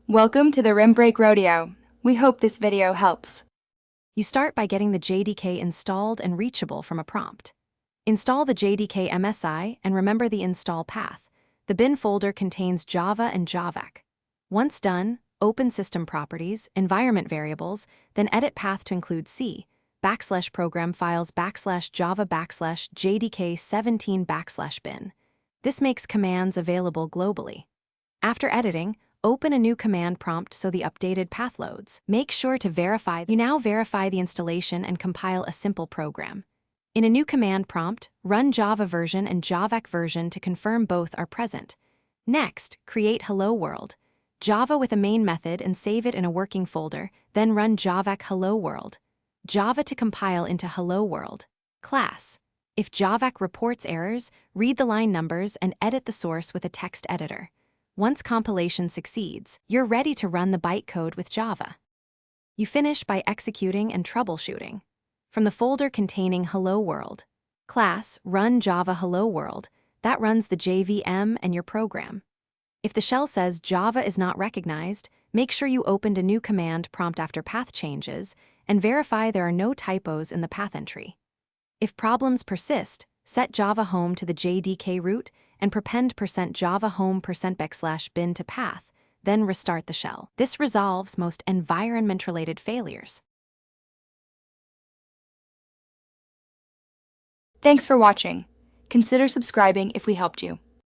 Welcome to the Rim Break Rodeo. We hope this video helps. You start by getting the JDK installed and reachable from a prompt. Install the JDK MSI and remember the install path. The bin folder contains Java and Javac. Once done, open System Properties, Environment Variables, then edit path to include C, \program files \java \jdk 17 bin. This makes commands available globally. After editing, open a new command prompt so the updated path loads. Make sure to verify. You now verify the installation and compile a simple program. In a new command prompt, run Java version and Javac version to confirm both are present. Next, create Hello World, Java with a main method and save it in a working folder, then run Javac Hello World, Java to compile into Hello World. Class. If Javac reports errors, read the line numbers and edit the source with a text editor. Once compilation succeeds, you're ready to run the bytecode with Java. You finish by executing and troubleshooting. From the folder containing Hello World, class, run Java Hello World, that runs the JVM and your program. If the shell says Java is not recognized, make sure you opened a new command prompt after path changes and verify there are no typos in the path entry. If problems persist, set Java home to the JDK root and prepend %java home %bin to path, then restart the shell. This resolves most environment-related failures. Thanks for watching. Consider subscribing if we helped you.